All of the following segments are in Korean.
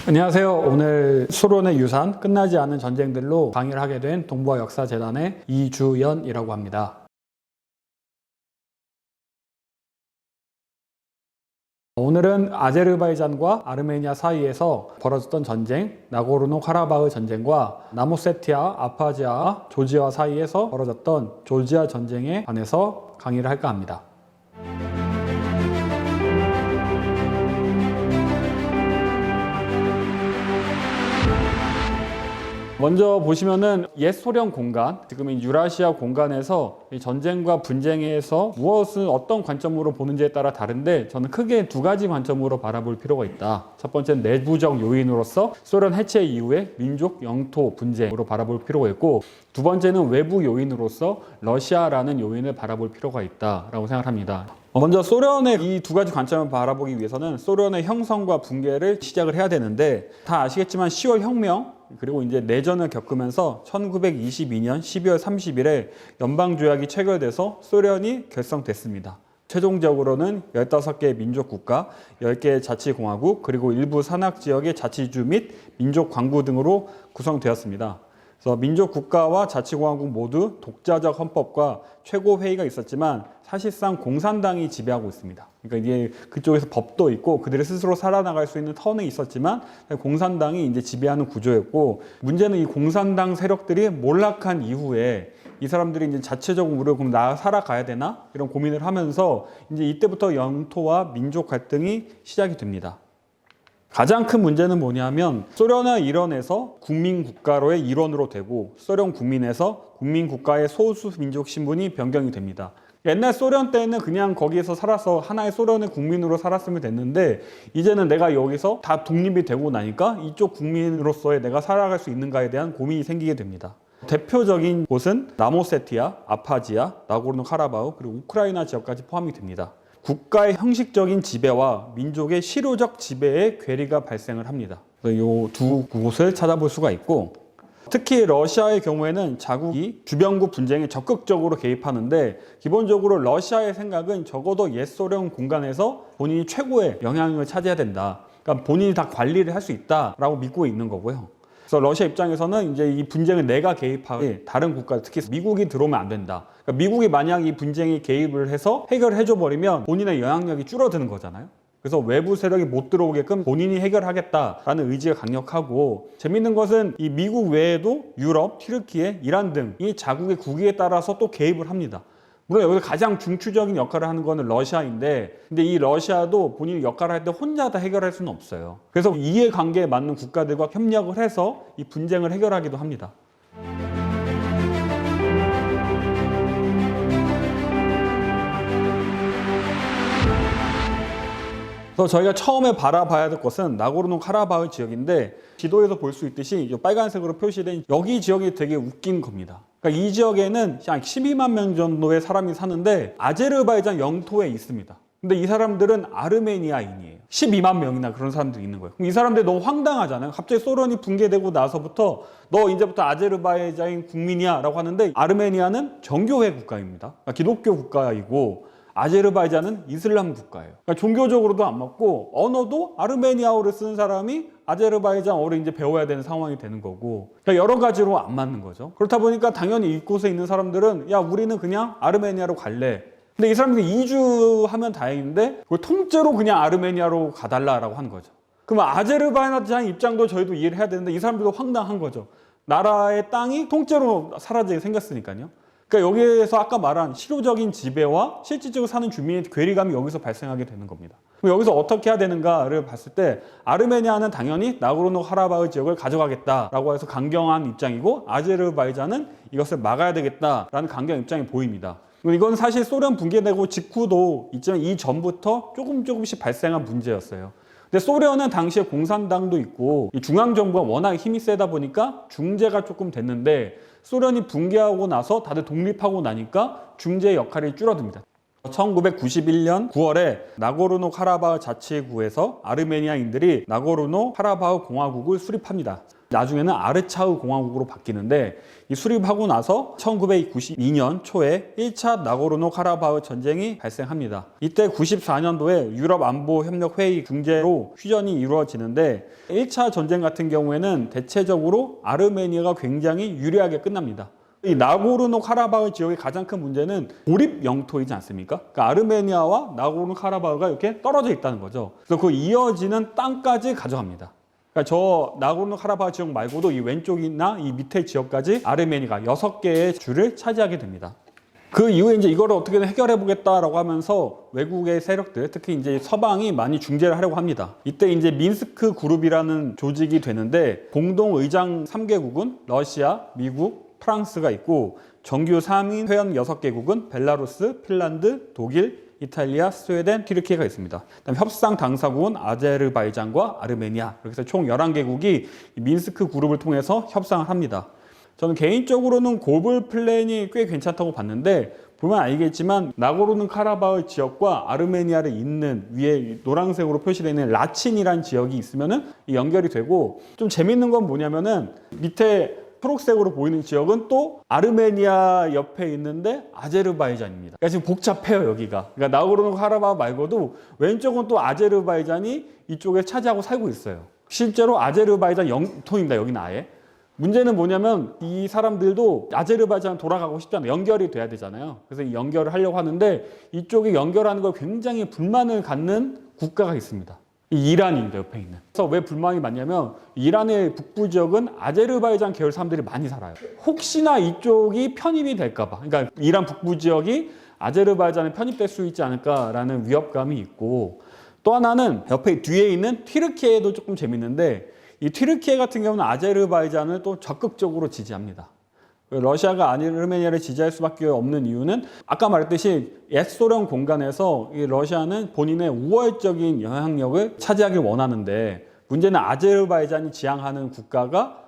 안녕하세요. 오늘 소련의 유산, 끝나지 않은 전쟁들로 강의를 하게 된 동부아 역사재단의 이주연이라고 합니다. 오늘은 아제르바이잔과 아르메니아 사이에서 벌어졌던 전쟁, 나고르노카라바흐 전쟁과 남오세티아, 아파지아, 조지아 사이에서 벌어졌던 조지아 전쟁에 관해서 강의를 할까 합니다. 먼저 보시면은 옛 소련 공간, 지금 유라시아 공간에서 이 전쟁과 분쟁에서 무엇을 어떤 관점으로 보는지에 따라 다른데 저는 크게 두 가지 관점으로 바라볼 필요가 있다. 첫 번째는 내부적 요인으로서 소련 해체 이후의 민족 영토 분쟁으로 바라볼 필요가 있고, 두 번째는 외부 요인으로서 러시아라는 요인을 바라볼 필요가 있다라고 생각합니다. 먼저 소련의 이 두 가지 관점을 바라보기 위해서는 소련의 형성과 붕괴를 시작을 해야 되는데, 다 아시겠지만 10월 혁명 그리고 이제 내전을 겪으면서 1922년 12월 30일에 연방조약이 체결돼서 소련이 결성됐습니다. 최종적으로는 15개의 민족국가, 10개의 자치공화국, 그리고 일부 산악지역의 자치주 및 민족광구 등으로 구성되었습니다. 그래서 민족국가와 자치공화국 모두 독자적 헌법과 최고회의가 있었지만 사실상 공산당이 지배하고 있습니다. 그러니까 이게 그쪽에서 법도 있고 그들이 스스로 살아나갈 수 있는 터는 있었지만 공산당이 이제 지배하는 구조였고, 문제는 이 공산당 세력들이 몰락한 이후에 이 사람들이 이제 자체적으로 그럼 나 살아가야 되나? 이런 고민을 하면서 이제 이때부터 영토와 민족 갈등이 시작이 됩니다. 가장 큰 문제는 뭐냐면 소련의 일원에서 국민국가로의 일원으로 되고 소련 국민에서 국민국가의 소수민족 신분이 변경이 됩니다. 옛날 소련 때는 그냥 거기에서 살아서 하나의 소련의 국민으로 살았으면 됐는데, 이제는 내가 여기서 다 독립이 되고 나니까 이쪽 국민으로서의 내가 살아갈 수 있는가에 대한 고민이 생기게 됩니다. 대표적인 곳은 남오세티아, 아파지아, 나고르노카라바흐 그리고 우크라이나 지역까지 포함이 됩니다. 국가의 형식적인 지배와 민족의 실효적 지배의 괴리가 발생을 합니다. 이 두 곳을 찾아볼 수가 있고, 특히 러시아의 경우에는 자국이 주변국 분쟁에 적극적으로 개입하는데, 기본적으로 러시아의 생각은 적어도 옛 소련 공간에서 본인이 최고의 영향력을 차지해야 된다. 그러니까 본인이 다 관리를 할 수 있다라고 믿고 있는 거고요. 그래서 러시아 입장에서는 이제 이 분쟁을 내가 개입하게 다른 국가, 특히 미국이 들어오면 안 된다. 그러니까 미국이 만약 이 분쟁에 개입을 해서 해결해줘 버리면 본인의 영향력이 줄어드는 거잖아요. 그래서 외부 세력이 못 들어오게끔 본인이 해결하겠다라는 의지가 강력하고, 재밌는 것은 이 미국 외에도 유럽, 튀르키예, 이란 등 이 자국의 국익에 따라서 또 개입을 합니다. 물론 여기서 가장 중추적인 역할을 하는 거는 러시아인데, 근데 이 러시아도 본인이 역할을 할 때 혼자 다 해결할 수는 없어요. 그래서 이해관계에 맞는 국가들과 협력을 해서 이 분쟁을 해결하기도 합니다. 그래서 저희가 처음에 바라봐야 될 것은 나고르노카라바흐 지역인데, 지도에서 볼 수 있듯이 빨간색으로 표시된 여기 지역이 되게 웃긴 겁니다. 그러니까 이 지역에는 약 12만 명 정도의 사람이 사는데 아제르바이잔 영토에 있습니다. 근데 이 사람들은 아르메니아인이에요. 12만 명이나 그런 사람들이 있는 거예요. 그럼 이 사람들이 너무 황당하잖아요. 갑자기 소련이 붕괴되고 나서부터 너 이제부터 아제르바이잔 국민이야 라고 하는데, 아르메니아는 정교회 국가입니다. 그러니까 기독교 국가이고 아제르바이잔은 이슬람 국가예요. 그러니까 종교적으로도 안 맞고 언어도 아르메니아어를 쓰는 사람이 아제르바이잔어를 이제 배워야 되는 상황이 되는 거고, 그러니까 여러 가지로 안 맞는 거죠. 그렇다 보니까 당연히 이곳에 있는 사람들은 야, 우리는 그냥 아르메니아로 갈래. 근데 이 사람들이 이주하면 다행인데 그걸 통째로 그냥 아르메니아로 가달라라고 하는 거죠. 그럼 아제르바이잔 입장도 저희도 이해를 해야 되는데 이 사람들도 황당한 거죠. 나라의 땅이 통째로 사라지게 생겼으니까요. 그러니까 여기에서 아까 말한 실효적인 지배와 실질적으로 사는 주민의 괴리감이 여기서 발생하게 되는 겁니다. 그럼 여기서 어떻게 해야 되는가를 봤을 때, 아르메니아는 당연히 나고르노카라바흐 지역을 가져가겠다라고 해서 강경한 입장이고, 아제르바이잔은 이것을 막아야 되겠다라는 강경 입장이 보입니다. 이건 사실 소련 붕괴되고 직후도 있지만 이전부터 조금씩 발생한 문제였어요. 근데 소련은 당시에 공산당도 있고 중앙정부가 워낙 힘이 세다 보니까 중재가 조금 됐는데, 소련이 붕괴하고 나서 다들 독립하고 나니까 중재의 역할이 줄어듭니다. 1991년 9월에 나고르노카라바흐 자치구에서 아르메니아인들이 나고르노카라바흐 공화국을 수립합니다. 나중에는 아르차우 공화국으로 바뀌는데 이 수립하고 나서 1992년 초에 1차 나고르노 카라바흐 전쟁이 발생합니다. 이때 94년도에 유럽 안보 협력 회의 중재로 휴전이 이루어지는데 1차 전쟁 같은 경우에는 대체적으로 아르메니아가 굉장히 유리하게 끝납니다. 이 나고르노 카라바흐 지역의 가장 큰 문제는 고립 영토이지 않습니까? 그러니까 아르메니아와 나고르노 카라바흐가 이렇게 떨어져 있다는 거죠. 그래서 그 이어지는 땅까지 가져갑니다. 그러니까 저 나고르노 카라바흐 지역 말고도 이 왼쪽이나 이 밑에 지역까지 아르메니아가 6개의 주를 차지하게 됩니다. 그 이후에 이제 이거를 어떻게든 해결해 보겠다라고 하면서 외국의 세력들, 특히 이제 서방이 많이 중재를 하려고 합니다. 이때 이제 민스크 그룹이라는 조직이 되는데 공동 의장 3개국은 러시아, 미국, 프랑스가 있고 정규 3인 회원 6개국은 벨라루스, 핀란드, 독일, 이탈리아, 스웨덴, 튀르키예가 있습니다. 그다음 협상 당사국은 아제르바이잔과 아르메니아, 이렇게 해서 총 11개국이 민스크 그룹을 통해서 협상을 합니다. 저는 개인적으로는 고블 플랜이 꽤 괜찮다고 봤는데 보면 알겠지만 나고르노 카라바흐 지역과 아르메니아를 잇는 위에 노란색으로 표시되어 있는 라친이라는 지역이 있으면은 연결이 되고, 좀 재밌는 건 뭐냐면은 밑에 초록색으로 보이는 지역은 또 아르메니아 옆에 있는데 아제르바이잔입니다. 그러니까 지금 복잡해요, 여기가. 그러니까 나고르노 카라바흐 말고도 왼쪽은 또 아제르바이잔이 이쪽에 차지하고 살고 있어요. 실제로 아제르바이잔 영토입니다, 여기는 아예. 문제는 뭐냐면 이 사람들도 아제르바이잔 돌아가고 싶잖아요. 연결이 돼야 되잖아요. 그래서 이 연결을 하려고 하는데 이쪽에 연결하는 걸 굉장히 불만을 갖는 국가가 있습니다. 이 이란입니다, 옆에 있는. 그래서 왜 불만이 많냐면 이란의 북부 지역은 아제르바이잔 계열 사람들이 많이 살아요. 혹시나 이쪽이 편입이 될까봐, 그러니까 이란 북부 지역이 아제르바이잔에 편입될 수 있지 않을까라는 위협감이 있고, 또 하나는 옆에 뒤에 있는 튀르키예도 조금 재밌는데 이 튀르키예 같은 경우는 아제르바이잔을 또 적극적으로 지지합니다. 러시아가 아르메니아를 지지할 수밖에 없는 이유는 아까 말했듯이 옛 소련 공간에서 이 러시아는 본인의 우월적인 영향력을 차지하길 원하는데, 문제는 아제르바이잔이 지향하는 국가가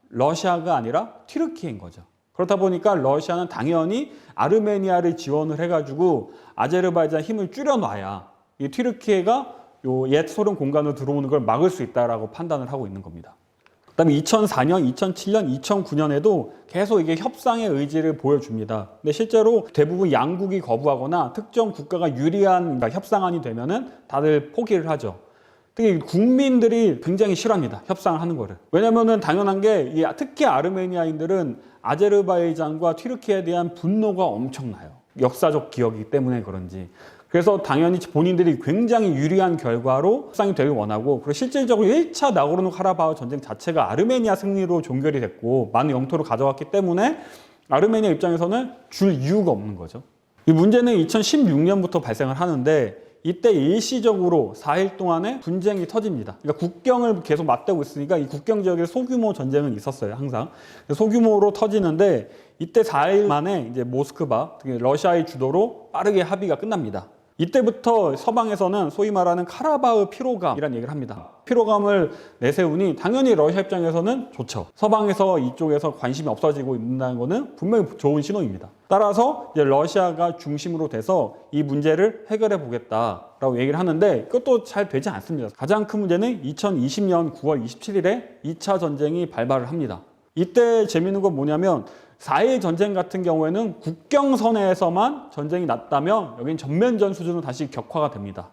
러시아가 아니라 튀르키예인 거죠. 그렇다 보니까 러시아는 당연히 아르메니아를 지원을 해가지고 아제르바이잔 힘을 줄여놔야 이 튀르키예가 요 옛 소련 공간으로 들어오는 걸 막을 수 있다라고 판단을 하고 있는 겁니다. 그다음에 2004년, 2007년, 2009년에도 계속 이게 협상의 의지를 보여줍니다. 근데 실제로 대부분 양국이 거부하거나 특정 국가가 유리한 협상안이 되면은 다들 포기를 하죠. 특히 국민들이 굉장히 싫어합니다, 협상을 하는 거를. 왜냐면은 당연한 게 특히 아르메니아인들은 아제르바이잔과 튀르키예에 대한 분노가 엄청나요. 역사적 기억이기 때문에 그런지. 그래서 당연히 본인들이 굉장히 유리한 결과로 협상이 되길 원하고, 그리고 실질적으로 1차 나고르노 카라바흐 전쟁 자체가 아르메니아 승리로 종결이 됐고 많은 영토를 가져갔기 때문에 아르메니아 입장에서는 줄 이유가 없는 거죠. 이 문제는 2016년부터 발생을 하는데 이때 일시적으로 4일 동안에 분쟁이 터집니다. 그러니까 국경을 계속 맞대고 있으니까 이 국경 지역에 소규모 전쟁은 있었어요, 항상. 소규모로 터지는데 이때 4일 만에 이제 모스크바, 러시아의 주도로 빠르게 합의가 끝납니다. 이때부터 서방에서는 소위 말하는 카라바흐 피로감이라는 얘기를 합니다. 피로감을 내세우니 당연히 러시아 입장에서는 좋죠. 서방에서 이쪽에서 관심이 없어지고 있다는 것은 분명히 좋은 신호입니다. 따라서 이제 러시아가 중심으로 돼서 이 문제를 해결해 보겠다라고 얘기를 하는데 그것도 잘 되지 않습니다. 가장 큰 문제는 2020년 9월 27일에 2차 전쟁이 발발을 합니다. 이때 재밌는 건 뭐냐면 4일 전쟁 같은 경우에는 국경선에서만 전쟁이 났다면 여긴 전면전 수준으로 다시 격화가 됩니다.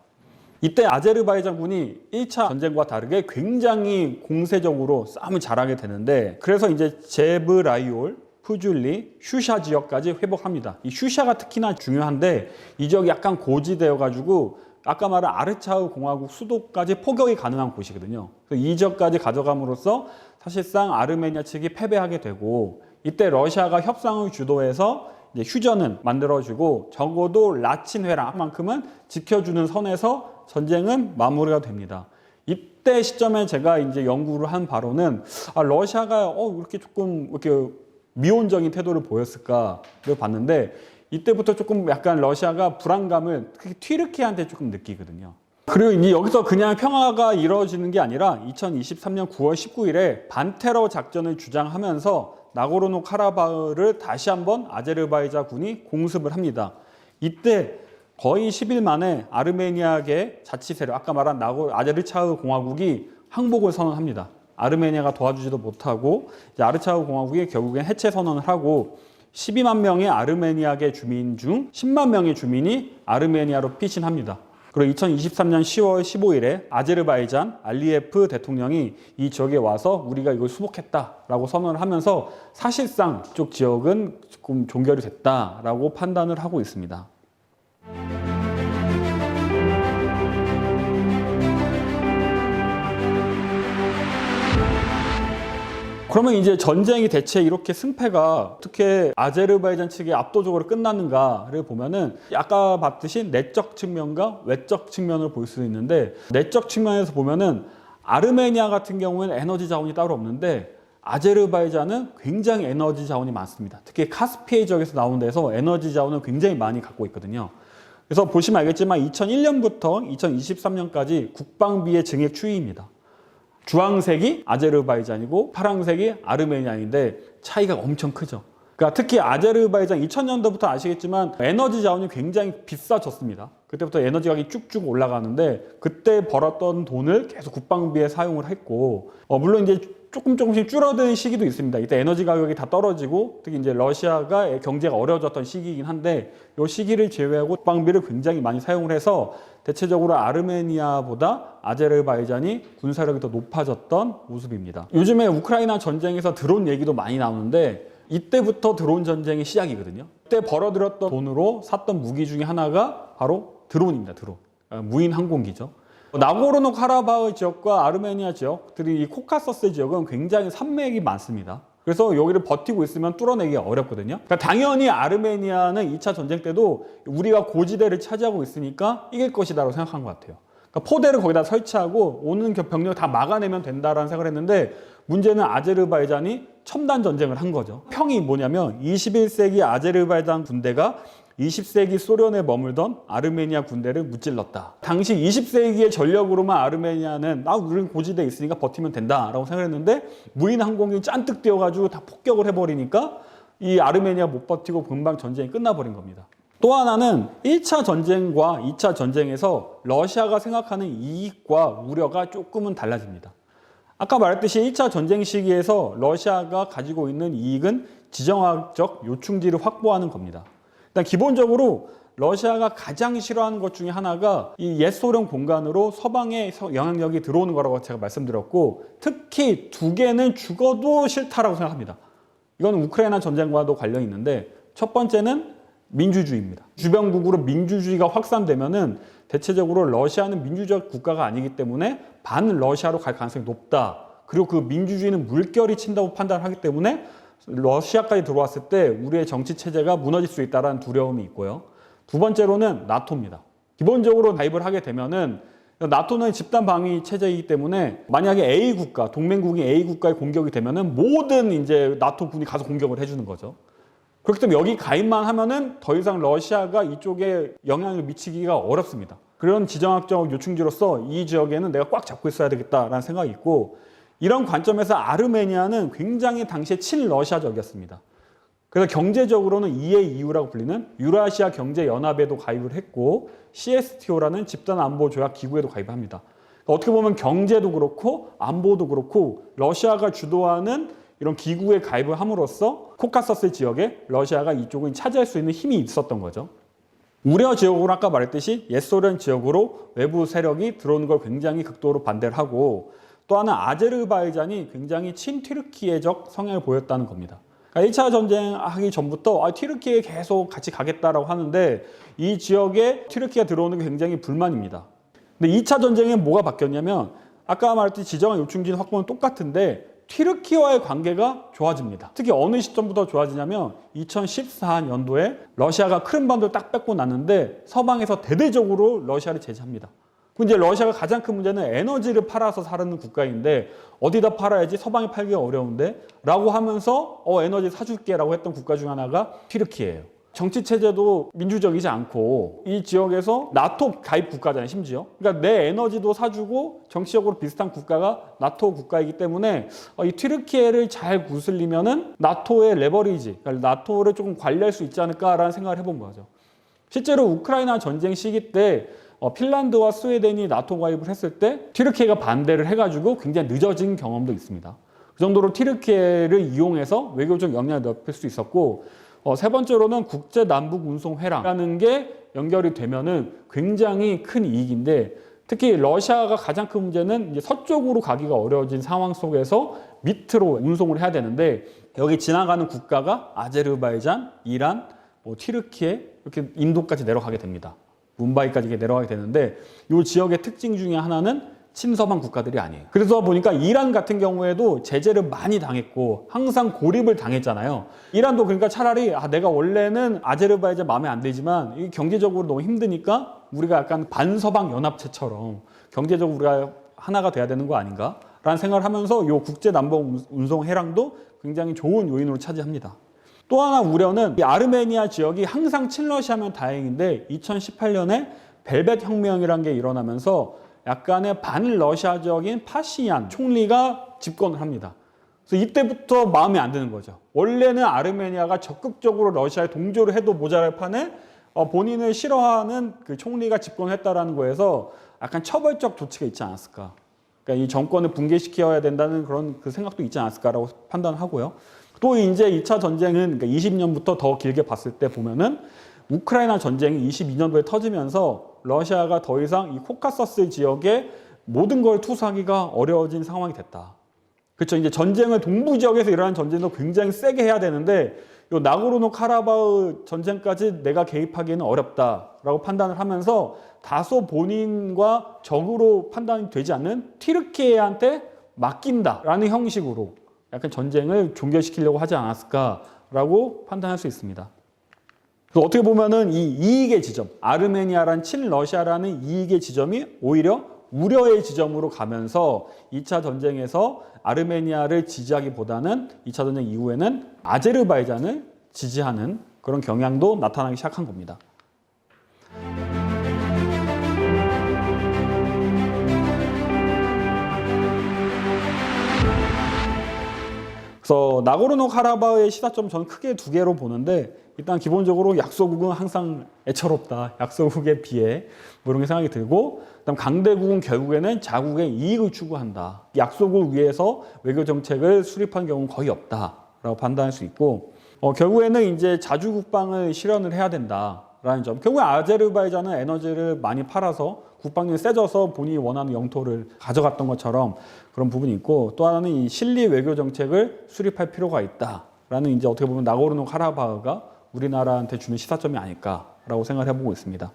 이때 아제르바이잔군이 1차 전쟁과 다르게 굉장히 공세적으로 싸움을 잘하게 되는데, 그래서 이제 제브라이올, 푸줄리, 슈샤 지역까지 회복합니다. 이 슈샤가 특히나 중요한데 이 지역이 약간 고지되어 가지고 아까 말한 아르차우 공화국 수도까지 포격이 가능한 곳이거든요. 그래서 이 지역까지 가져감으로써 사실상 아르메니아 측이 패배하게 되고, 이때 러시아가 협상을 주도해서 이제 휴전은 만들어주고 적어도 라친 회랑만큼은 지켜주는 선에서 전쟁은 마무리가 됩니다. 이때 시점에 제가 이제 연구를 한 바로는 러시아가 이렇게 조금 이렇게 미온적인 태도를 보였을까를 봤는데, 이때부터 조금 약간 러시아가 불안감을 특히 튀르키예한테 조금 느끼거든요. 그리고 이제 여기서 그냥 평화가 이루어지는 게 아니라 2023년 9월 19일에 반테러 작전을 주장하면서 나고르노 카라바흐를 다시 한번 아제르바이잔군이 공습을 합니다. 이때 거의 10일 만에 아르메니아계 자치 세력, 아까 말한 아제르차흐 공화국이 항복을 선언합니다. 아르메니아가 도와주지도 못하고 이제 아르차우 공화국이 결국엔 해체 선언을 하고 12만 명의 아르메니아계 주민 중 10만 명의 주민이 아르메니아로 피신합니다. 그리고 2023년 10월 15일에 아제르바이잔 알리예프 대통령이 이 지역에 와서 우리가 이걸 수복했다라고 선언을 하면서 사실상 이쪽 지역은 조금 종결이 됐다라고 판단을 하고 있습니다. 그러면 이제 전쟁이 대체 이렇게 승패가 어떻게 아제르바이잔 측이 압도적으로 끝났는가를 보면은 아까 봤듯이 내적 측면과 외적 측면을 볼 수 있는데, 내적 측면에서 보면은 아르메니아 같은 경우에는 에너지 자원이 따로 없는데 아제르바이잔은 굉장히 에너지 자원이 많습니다. 특히 카스피해 지역에서 나오는 데서 에너지 자원을 굉장히 많이 갖고 있거든요. 그래서 보시면 알겠지만 2001년부터 2023년까지 국방비의 증액 추이입니다. 주황색이 아제르바이잔이고 파란색이 아르메니아인데 차이가 엄청 크죠. 그러니까 특히 아제르바이잔 2000년도부터 아시겠지만 에너지 자원이 굉장히 비싸졌습니다. 그때부터 에너지 가격이 쭉쭉 올라가는데 그때 벌었던 돈을 계속 국방비에 사용을 했고, 물론 이제 조금씩 줄어드는 시기도 있습니다. 이때 에너지 가격이 다 떨어지고 특히 이제 러시아가 경제가 어려워졌던 시기이긴 한데 이 시기를 제외하고 국방비를 굉장히 많이 사용을 해서 대체적으로 아르메니아보다 아제르바이잔이 군사력이 더 높아졌던 모습입니다. 요즘에 우크라이나 전쟁에서 드론 얘기도 많이 나오는데 이때부터 드론 전쟁이 시작이거든요. 그때 벌어들였던 돈으로 샀던 무기 중에 하나가 바로 드론입니다. 드론. 무인 항공기죠. 나고르노 카라바흐 지역과 아르메니아 지역들이 이 코카서스 지역은 굉장히 산맥이 많습니다. 그래서 여기를 버티고 있으면 뚫어내기가 어렵거든요. 그러니까 당연히 아르메니아는 2차 전쟁 때도 우리가 고지대를 차지하고 있으니까 이길 것이다라고 생각한 것 같아요. 그러니까 포대를 거기다 설치하고 오는 병력을 다 막아내면 된다라는 생각을 했는데 문제는 아제르바이잔이 첨단 전쟁을 한 거죠. 평이 뭐냐면 21세기 아제르바이잔 군대가 20세기 소련에 머물던 아르메니아 군대를 무찔렀다. 당시 20세기의 전력으로만 아르메니아는 우리는 고지대에 있으니까 버티면 된다라고 생각했는데 무인 항공기 짠뜩 뛰어가지고 다 폭격을 해버리니까 이 아르메니아 못 버티고 금방 전쟁이 끝나버린 겁니다. 또 하나는 1차 전쟁과 2차 전쟁에서 러시아가 생각하는 이익과 우려가 조금은 달라집니다. 아까 말했듯이 1차 전쟁 시기에서 러시아가 가지고 있는 이익은 지정학적 요충지를 확보하는 겁니다. 일단 기본적으로 러시아가 가장 싫어하는 것 중에 하나가 이 옛 소련 공간으로 서방의 영향력이 들어오는 거라고 제가 말씀드렸고, 특히 두 개는 죽어도 싫다라고 생각합니다. 이건 우크라이나 전쟁과도 관련이 있는데 첫 번째는 민주주의입니다. 주변국으로 민주주의가 확산되면은 대체적으로 러시아는 민주적 국가가 아니기 때문에 반 러시아로 갈 가능성이 높다. 그리고 그 민주주의는 물결이 친다고 판단하기 때문에 러시아까지 들어왔을 때 우리의 정치 체제가 무너질 수 있다는 두려움이 있고요. 두 번째로는 나토입니다. 기본적으로 가입을 하게 되면은 나토는 집단 방위 체제이기 때문에 만약에 A 국가, 동맹국이 A 국가에 공격이 되면은 모든 이제 나토 군이 가서 공격을 해주는 거죠. 그렇기 때문에 여기 가입만 하면은 더 이상 러시아가 이쪽에 영향을 미치기가 어렵습니다. 그런 지정학적 요충지로서 이 지역에는 내가 꽉 잡고 있어야 되겠다라는 생각이 있고, 이런 관점에서 아르메니아는 굉장히 당시에 친러시아적이었습니다. 그래서 경제적으로는 2의 이유라고 불리는 유라시아 경제연합에도 가입을 했고 CSTO라는 집단안보조약 기구에도 가입합니다. 그러니까 어떻게 보면 경제도 그렇고 안보도 그렇고 러시아가 주도하는 이런 기구에 가입을 함으로써 코카서스 지역에 러시아가 이쪽을 차지할 수 있는 힘이 있었던 거죠. 우려 지역으로 아까 말했듯이 옛소련 지역으로 외부 세력이 들어오는 걸 굉장히 극도로 반대를 하고, 또 하나 아제르바이잔이 굉장히 친튀르키예적 성향을 보였다는 겁니다. 그러니까 1차 전쟁 하기 전부터 튀르키예에 계속 같이 가겠다라고 하는데 이 지역에 튀르키예가 들어오는 게 굉장히 불만입니다. 근데 2차 전쟁에 뭐가 바뀌었냐면 아까 말했듯이 지정한 요충지는 확보는 똑같은데 튀르키예와의 관계가 좋아집니다. 특히 어느 시점부터 좋아지냐면 2014년도에 러시아가 크림반도를 딱 뺏고 났는데 서방에서 대대적으로 러시아를 제재합니다. 이제 러시아가 가장 큰 문제는 에너지를 팔아서 사는 국가인데 어디다 팔아야지 서방에 팔기가 어려운데 라고 하면서 에너지 사줄게 라고 했던 국가 중 하나가 튀르키예예요. 정치체제도 민주적이지 않고 이 지역에서 나토 가입 국가잖아요, 심지어. 그러니까 내 에너지도 사주고 정치적으로 비슷한 국가가 나토 국가이기 때문에 이 튀르키예를 잘 구슬리면은 나토의 레버리지, 그러니까 나토를 조금 관리할 수 있지 않을까라는 생각을 해본 거죠. 실제로 우크라이나 전쟁 시기 때 핀란드와 스웨덴이 나토 가입을 했을 때 튀르키예가 반대를 해가지고 굉장히 늦어진 경험도 있습니다. 그 정도로 튀르키예를 이용해서 외교적 영향을 넓힐 수 있었고, 세 번째로는 국제 남북 운송 회랑이라는 게 연결이 되면은 굉장히 큰 이익인데, 특히 러시아가 가장 큰 문제는 이제 서쪽으로 가기가 어려워진 상황 속에서 밑으로 운송을 해야 되는데, 여기 지나가는 국가가 아제르바이잔, 이란, 튀르키예, 이렇게 인도까지 내려가게 됩니다. 뭄바이까지 내려가게 되는데, 이 지역의 특징 중에 하나는 친서방 국가들이 아니에요. 그래서 보니까 이란 같은 경우에도 제재를 많이 당했고 항상 고립을 당했잖아요. 이란도 그러니까 차라리 내가 원래는 아제르바이잔 마음에 안 들지만 이 경제적으로 너무 힘드니까 우리가 약간 반서방 연합체처럼 경제적으로 우리가 하나가 돼야 되는 거 아닌가? 라는 생각을 하면서 이 국제 남북 운송 회랑도 굉장히 좋은 요인으로 차지합니다. 또 하나 우려는 이 아르메니아 지역이 항상 친러시아면 다행인데 2018년에 벨벳 혁명이라는 게 일어나면서 약간의 반러시아적인 파시얀 총리가 집권을 합니다. 그래서 이때부터 마음에 안 드는 거죠. 원래는 아르메니아가 적극적으로 러시아에 동조를 해도 모자랄 판에 본인을 싫어하는 그 총리가 집권했다라는 거에서 약간 처벌적 조치가 있지 않았을까. 그러니까 이 정권을 붕괴시켜야 된다는 그런 그 생각도 있지 않았을까라고 판단하고요. 또 이제 2차 전쟁은 그러니까 20년부터 더 길게 봤을 때 보면은 우크라이나 전쟁이 22년도에 터지면서 러시아가 더 이상 이 코카서스 지역에 모든 걸 투사하기가 어려워진 상황이 됐다. 그렇죠. 이제 전쟁을 동부 지역에서 일어나는 전쟁도 굉장히 세게 해야 되는데 이 나고르노 카라바흐 전쟁까지 내가 개입하기는 어렵다라고 판단을 하면서 다소 본인과 적으로 판단이 되지 않는 튀르키예한테 맡긴다라는 형식으로 약간 전쟁을 종결시키려고 하지 않았을까라고 판단할 수 있습니다. 어떻게 보면은 이 이익의 지점, 아르메니아란 친러시아라는 이익의 지점이 오히려 우려의 지점으로 가면서 2차 전쟁에서 아르메니아를 지지하기보다는 2차 전쟁 이후에는 아제르바이잔을 지지하는 그런 경향도 나타나기 시작한 겁니다. 그래서 나고르노 카라바흐의 시사점 저는 크게 두 개로 보는데, 일단 기본적으로 약소국은 항상 애처롭다. 약소국에 비해 이런 게 생각이 들고, 그다음 강대국은 결국에는 자국의 이익을 추구한다. 약소국을 위해서 외교 정책을 수립한 경우는 거의 없다라고 판단할 수 있고, 결국에는 이제 자주 국방을 실현을 해야 된다라는 점. 결국에 아제르바이잔은 에너지를 많이 팔아서 국방력이 세져서 본인이 원하는 영토를 가져갔던 것처럼 그런 부분이 있고, 또 하나는 이 실리 외교 정책을 수립할 필요가 있다라는 이제 어떻게 보면 나고르노 카라바흐가 우리나라한테 주는 시사점이 아닐까라고 생각을 해보고 있습니다.